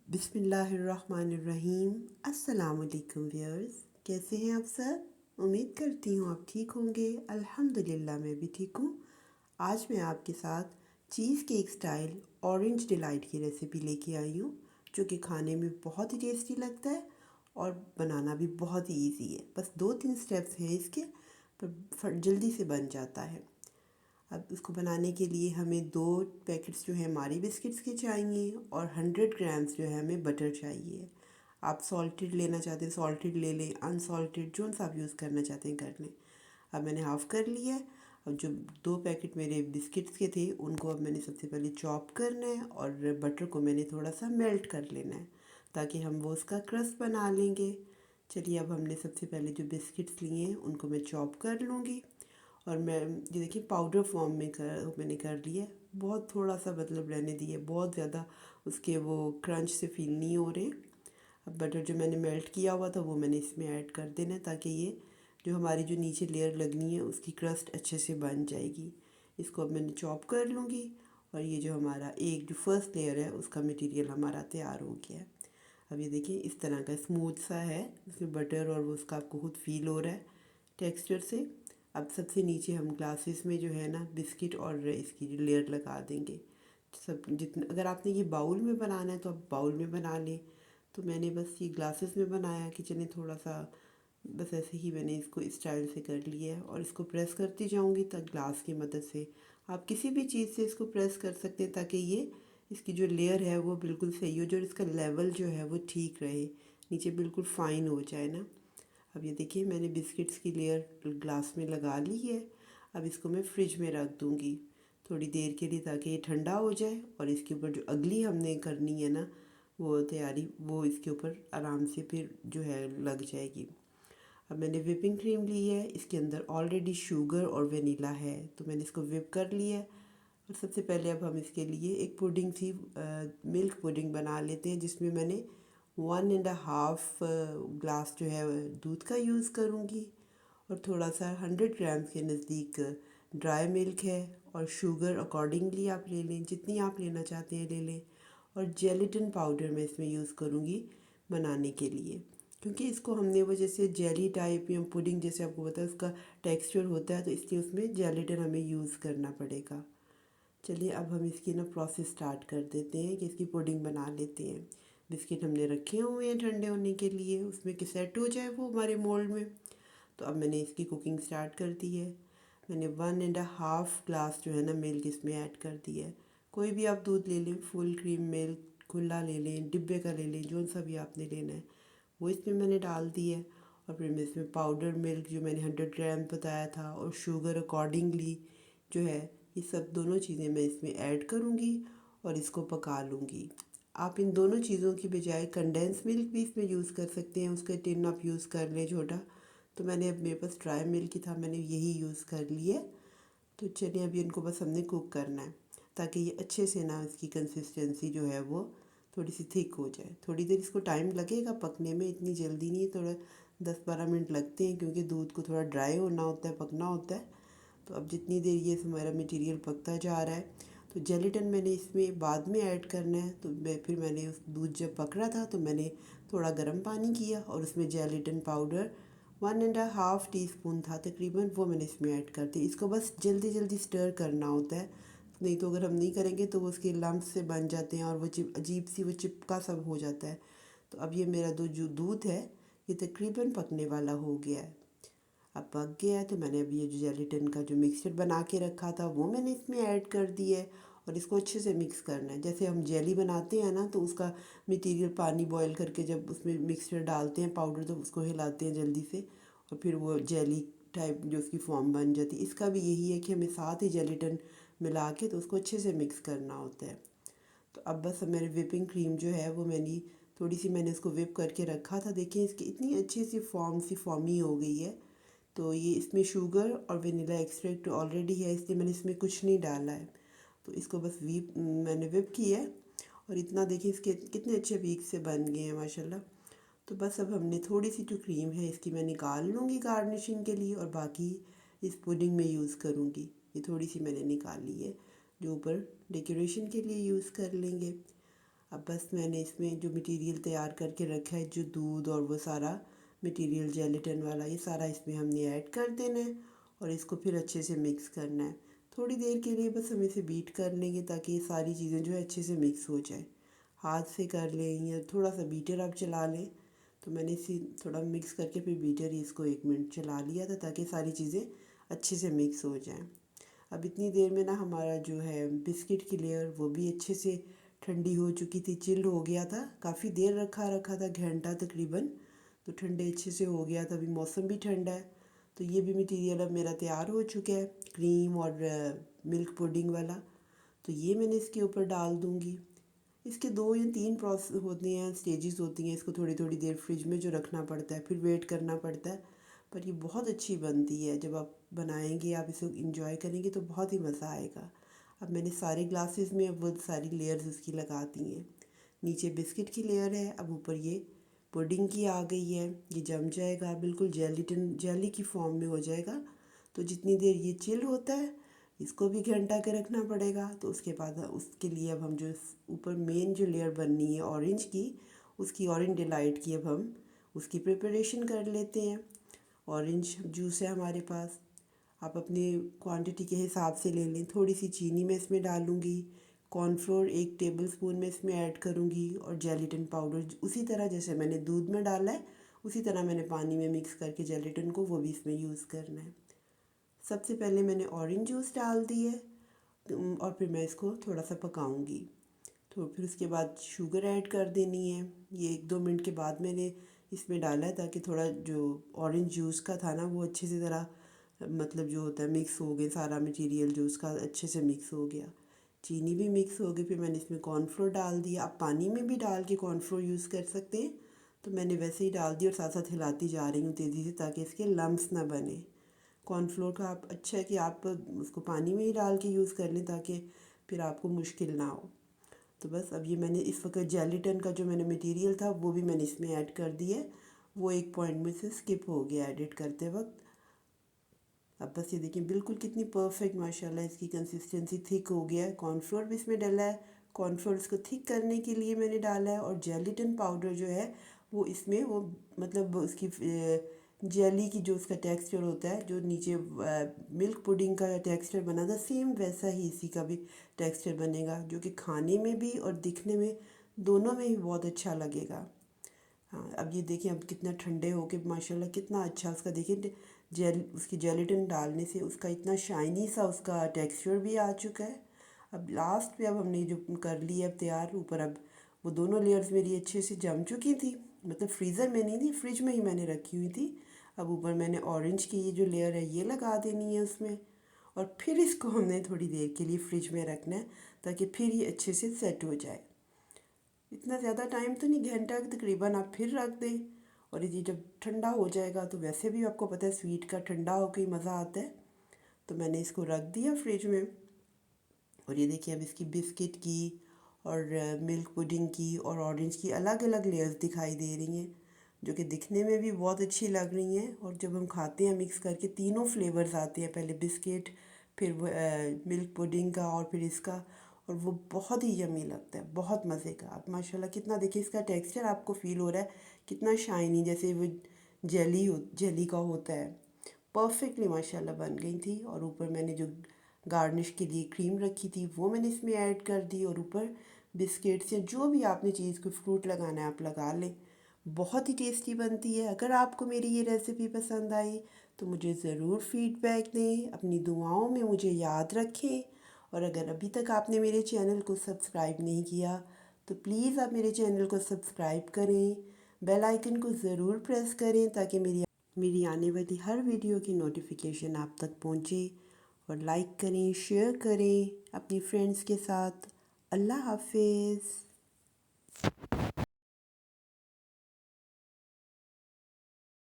बिस्मिल्लाहिर्रहमानिर्रहीम। अस्सलाम वालेकुम व्यूअर्स, कैसे हैं आप सब? उम्मीद करती हूँ आप ठीक होंगे। अल्हम्दुलिल्लाह मैं भी ठीक हूँ। आज मैं आपके साथ cheese cake style orange delight की रेसिपी लेके आई हूँ, जो कि खाने में बहुत ही टेस्टी लगता है और बनाना भी बहुत ही ईजी है। बस 2-3 स्टेप्स हैं इसके, पर जल्दी से बन जाता है। अब इसको बनाने के लिए हमें 2 पैकेट्स जो है मारी बिस्किट्स के चाहिए और 100 ग्राम्स जो है हमें बटर चाहिए। आप सॉल्टेड लेना चाहते हैं सॉल्टेड ले लें, अनसॉल्टेड जो सा आप यूज़ करना चाहते हैं कर लें। अब मैंने हाफ़ कर लिया है। अब जो 2 पैकेट मेरे बिस्किट्स के थे उनको अब मैंने सबसे पहले चॉप करना है और बटर को मैंने थोड़ा सा मेल्ट कर लेना है ताकि हम वो उसका क्रस्ट बना लेंगे। चलिए, अब हमने सबसे पहले जो बिस्किट्स लिए हैं उनको मैं चॉप कर लूँगी। और मैं ये देखिए पाउडर फॉर्म में मैंने कर लिया है। बहुत थोड़ा सा मतलब रहने दिए, बहुत ज़्यादा उसके वो क्रंच से फील नहीं हो रहे। अब बटर जो मैंने मेल्ट किया हुआ था वो मैंने इसमें ऐड कर देना है ताकि ये जो हमारी जो नीचे लेयर लगनी है उसकी क्रस्ट अच्छे से बन जाएगी। इसको अब मैंने चॉप कर लूँगी और ये जो हमारा एक जो फर्स्ट लेयर है उसका मटेरियल हमारा तैयार हो गया है। अब ये देखिए इस तरह का स्मूथ सा है, इसमें बटर और वो उसका आपको खुद फील हो रहा है टेक्सचर से। अब सबसे नीचे हम ग्लासेस में जो है ना बिस्किट और इसकी जो लेयर लगा देंगे। सब जितना अगर आपने ये बाउल में बनाना है तो आप बाउल में बना लें। तो मैंने बस ये ग्लासेस में बनाया कि चलिए थोड़ा सा बस ऐसे ही मैंने इसको इस स्टाइल से कर लिया है और इसको प्रेस करती जाऊंगी तक ग्लास की मदद से। आप किसी भी चीज़ से इसको प्रेस कर सकते हैं ताकि ये इसकी जो लेयर है वो बिल्कुल सही हो, जो इसका लेवल जो है वो ठीक रहे, नीचे बिल्कुल फाइन हो जाए ना। अब ये देखिए मैंने बिस्किट्स की लेयर ग्लास में लगा ली है। अब इसको मैं फ्रिज में रख दूँगी थोड़ी देर के लिए ताकि ये ठंडा हो जाए और इसके ऊपर जो अगली हमने करनी है ना वो तैयारी वो इसके ऊपर आराम से फिर जो है लग जाएगी। अब मैंने विपिंग क्रीम ली है, इसके अंदर ऑलरेडी शुगर और वेनिला है तो मैंने इसको विप कर लिया है। और सबसे पहले अब हम इसके लिए एक पुडिंग सी मिल्क पुडिंग बना लेते हैं जिसमें मैंने 1.5 ग्लास जो है दूध का यूज़ करूँगी और थोड़ा सा 100 ग्राम के नज़दीक ड्राई मिल्क है और शुगर अकॉर्डिंगली आप ले लें, जितनी आप लेना चाहते हैं ले लें। और जेलेटिन पाउडर मैं इसमें यूज़ करूँगी बनाने के लिए, क्योंकि इसको हमने वो जैसे जेली टाइप या पुडिंग जैसे आपको पता है उसका टेक्सचर होता है तो इसलिए उसमें जेलेटिन हमें यूज़ करना पड़ेगा। चलिए अब हम इसकी ना प्रोसेस स्टार्ट कर देते हैं कि इसकी पुडिंग बना लेते हैं। बिस्किट हमने रखे हुए हैं ठंडे होने के लिए, उसमें कि सेट हो जाए वो हमारे मोल्ड में। तो अब मैंने इसकी कुकिंग स्टार्ट कर दी है। मैंने 1.5 ग्लास जो है ना मिल्क इसमें ऐड कर दिया है। कोई भी आप दूध ले लें, फुल क्रीम मिल्क, खुला ले लें, डिब्बे का ले लें, जो सा भी आपने लेना है वो इसमें मैंने डाल दी है। और फिर मैं इसमें पाउडर मिल्क जो मैंने 100 ग्राम बताया था और शुगर अकॉर्डिंगली जो है ये सब दोनों चीज़ें मैं इसमें ऐड करूँगी और इसको पका लूँगी। आप इन दोनों चीज़ों की बजाय कंडेंस मिल्क भी इसमें यूज़ कर सकते हैं, उसका टिन आप यूज़ कर लें छोटा। तो मैंने अब मेरे पास ड्राई मिल्क ही था, मैंने यही यूज़ कर लिया। तो चलिए अभी इनको बस हमने कुक करना है ताकि ये अच्छे से ना इसकी कंसिस्टेंसी जो है वो थोड़ी सी थिक हो जाए। थोड़ी देर इसको टाइम लगेगा पकने में, इतनी जल्दी नहीं, थोड़ा 10-12 मिनट लगते हैं क्योंकि दूध को थोड़ा ड्राई होना होता है, पकना होता है। तो अब जितनी देर ये हमारा मटेरियल पकता जा रहा है तो जेलेटिन मैंने इसमें बाद में ऐड करना है। तो फिर मैंने उस दूध जब पक रहा था तो मैंने थोड़ा गर्म पानी किया और उसमें जेलेटिन पाउडर 1.5 टीस्पून था तकरीबन, वो मैंने इसमें ऐड कर दी। इसको बस जल्दी जल्दी स्टर करना होता है, नहीं तो अगर हम नहीं करेंगे तो वो उसके लम्स से बन जाते हैं और वो अजीब सी वो चिपका सब हो जाता है। तो अब ये मेरा जो दूध है ये तकरीबन पकने वाला हो गया है। अब पक गया है तो मैंने अभी ये जो जेलेटिन का जो मिक्सचर बना के रखा था वो मैंने इसमें ऐड कर दिया है और इसको अच्छे से मिक्स करना है। जैसे हम जेली बनाते हैं ना तो उसका मटेरियल पानी बॉईल करके जब उसमें मिक्सचर डालते हैं पाउडर तो उसको हिलाते हैं जल्दी से और फिर वो जेली टाइप जो उसकी फॉर्म बन जाती है। इसका भी यही है कि हमें साथ ही जेलेटिन मिला के तो उसको अच्छे से मिक्स करना होता है। तो अब बस मेरी विपिंग क्रीम जो है वो थोड़ी सी मैंने इसको विप करके रखा था। देखिए इसकी इतनी अच्छी सी फॉर्मी हो गई है। तो ये इसमें शुगर और वेनिला एक्सट्रैक्ट ऑलरेडी है इसलिए मैंने इसमें कुछ नहीं डाला है। तो इसको बस मैंने विप किया है और इतना देखिए इसके कितने अच्छे वीक से बन गए हैं माशाल्लाह। तो बस अब हमने थोड़ी सी जो क्रीम है इसकी मैं निकाल लूँगी गार्निशिंग के लिए और बाकी इस पुडिंग में यूज़ करूँगी। ये थोड़ी सी मैंने निकाल ली है जो ऊपर डेकोरेशन के लिए यूज़ कर लेंगे। अब बस मैंने इसमें जो मटेरियल तैयार करके रखा है, जो दूध और वो सारा मटेरियल जेलेटिन वाला, ये सारा इसमें हमने ऐड कर देना है और इसको फिर अच्छे से मिक्स करना है। थोड़ी देर के लिए बस हम इसे बीट कर लेंगे ताकि ये सारी चीज़ें जो है अच्छे से मिक्स हो जाए। हाथ से कर लें या थोड़ा सा बीटर आप चला लें। तो मैंने इसे थोड़ा मिक्स करके फिर बीटर ही इसको 1 मिनट चला लिया था ताकि सारी चीज़ें अच्छे से मिक्स हो जाएं। अब इतनी देर में ना हमारा जो है बिस्किट की लेयर वो भी अच्छे से ठंडी हो चुकी थी, चिल्ड हो गया था। काफ़ी देर रखा रखा था, घंटा तकरीबन, तो ठंडे अच्छे से हो गया था। अभी मौसम भी ठंडा है, तो ये भी मटेरियल अब मेरा तैयार हो चुका है, क्रीम और मिल्क पुडिंग वाला। तो ये मैंने इसके ऊपर डाल दूँगी। इसके 2 या 3 प्रोसेस होते हैं, स्टेजेस होती हैं। इसको थोड़ी थोड़ी देर फ्रिज में जो रखना पड़ता है, फिर वेट करना पड़ता है, पर ये बहुत अच्छी बनती है। जब आप बनाएंगे, आप इसे इंजॉय करेंगे तो बहुत ही मज़ा आएगा। अब मैंने सारे ग्लासेस में अब वो सारी लेयर्स उसकी लगा दी हैं। नीचे बिस्किट की लेयर है, अब ऊपर ये पुडिंग की आ गई है। ये जम जाएगा, बिल्कुल जेली की फॉर्म में हो जाएगा। तो जितनी देर ये चिल होता है, इसको भी घंटा के रखना पड़ेगा। तो उसके बाद उसके लिए अब हम जो ऊपर मेन जो लेयर बननी है ऑरेंज की, उसकी ऑरेंज डिलाइट की अब हम उसकी प्रिपरेशन कर लेते हैं। ऑरेंज जूस है हमारे पास, आप अपनी क्वांटिटी के हिसाब से ले लें। थोड़ी सी चीनी मैं इसमें डालूँगी, कॉर्नफ्लोर 1 टेबलस्पून मैं इसमें ऐड करूँगी और जेलेटिन पाउडर उसी तरह जैसे मैंने दूध में डाला है, उसी तरह मैंने पानी में मिक्स करके जेलेटिन को वो भी इसमें यूज़ करना है। सबसे पहले मैंने ऑरेंज जूस डाल दी है और फिर मैं इसको थोड़ा सा पकाऊंगी। तो फिर उसके बाद शुगर ऐड कर देनी है। ये 1-2 मिनट के बाद मैंने इसमें डाला है ताकि थोड़ा जो ऑरेंज जूस का था ना वो अच्छे से ज़रा मतलब जो होता है मिक्स हो गया, सारा मटेरियल जो उसका अच्छे से मिक्स हो गया। चीनी भी मिक्स हो गई। फिर मैंने इसमें कॉर्नफ्लोर डाल दिया। आप पानी में भी डाल के कॉर्नफ्लोर यूज़ कर सकते हैं, तो मैंने वैसे ही डाल दिया और साथ साथ हिलाती जा रही हूँ तेज़ी से ताकि इसके लम्स ना बने। कॉर्नफ्लोर का आप अच्छा है कि आप उसको पानी में ही डाल के यूज़ कर लें ताकि फिर आपको मुश्किल ना हो। तो बस अब ये मैंने इस वक्त जेलेटिन का जो मैंने मटेरियल था वो भी मैंने इसमें ऐड कर दिया है। वो एक पॉइंट में से स्किप हो गया एडिट करते वक्त। अब बस ये देखिए बिल्कुल कितनी परफेक्ट माशाल्लाह इसकी कंसिस्टेंसी थिक हो गया है। कॉर्नफ्लोर भी इसमें डला है, कॉर्नफ्लोर इसको थिक करने के लिए मैंने डाला है। और जेलेटिन पाउडर जो है वो इसमें वो मतलब उसकी जेली की जो उसका टेक्सचर होता है, जो नीचे मिल्क पुडिंग का टेक्सचर बना था, सेम वैसा ही इसी का भी टेक्सचर बनेगा, जो कि खाने में भी और दिखने में दोनों में ही बहुत अच्छा लगेगा। हाँ, अब ये देखिए अब कितना ठंडे हो के माशाल्लाह कितना अच्छा उसका देखिए उसकी जेलेटिन डालने से उसका इतना शाइनी सा उसका टेक्सचर भी आ चुका है। अब लास्ट पे अब हमने जो कर लिया अब तैयार ऊपर, अब वो दोनों लेयर्स मेरी अच्छे से जम चुकी थी, मतलब फ्रीज़र में नहीं थी, फ्रिज में ही मैंने रखी हुई थी। अब ऊपर मैंने ऑरेंज की ये जो लेयर है ये लगा देनी है उसमें, और फिर इसको हमने थोड़ी देर के लिए फ्रिज में रखना है ताकि फिर ये अच्छे से सेट हो जाए। इतना ज़्यादा टाइम तो नहीं, घंटा तकरीबन आप फिर रख दें। और ये जब ठंडा हो जाएगा तो वैसे भी आपको पता है स्वीट का ठंडा होकर ही मज़ा आता है। तो मैंने इसको रख दिया फ्रिज में। और ये देखिए अब इसकी बिस्किट की और मिल्क पुडिंग की और ऑरेंज की अलग अलग लेयर्स दिखाई दे रही हैं, जो कि दिखने में भी बहुत अच्छी लग रही हैं। और जब हम खाते हैं मिक्स करके, तीनों फ्लेवर्स आते हैं, पहले बिस्किट, फिर वो मिल्क पुडिंग का और फिर इसका, और वो बहुत ही यमी लगता है, बहुत मज़े का। आप माशाल्लाह कितना देखिए इसका टेक्सचर आपको फ़ील हो रहा है कितना शाइनी, जैसे वो जेली का होता है। परफेक्टली माशाल्लाह बन गई थी। और ऊपर मैंने जो गार्निश के लिए क्रीम रखी थी वो मैंने इसमें ऐड कर दी, और ऊपर बिस्किट्स या जो भी आपने चीज़ को फ्रूट लगाना है आप लगा लें। बहुत ही टेस्टी बनती है। अगर आपको मेरी ये रेसिपी पसंद आई तो मुझे ज़रूर फीडबैक दें, अपनी दुआओं में मुझे याद रखें। और अगर अभी तक आपने मेरे चैनल को सब्सक्राइब नहीं किया तो प्लीज़ आप मेरे चैनल को सब्सक्राइब करें, बेल आइकन को ज़रूर प्रेस करें ताकि मेरी आने वाली हर वीडियो की नोटिफिकेशन आप तक पहुंचे। और लाइक करें, शेयर करें अपनी फ्रेंड्स के साथ। अल्लाह हाफिज़।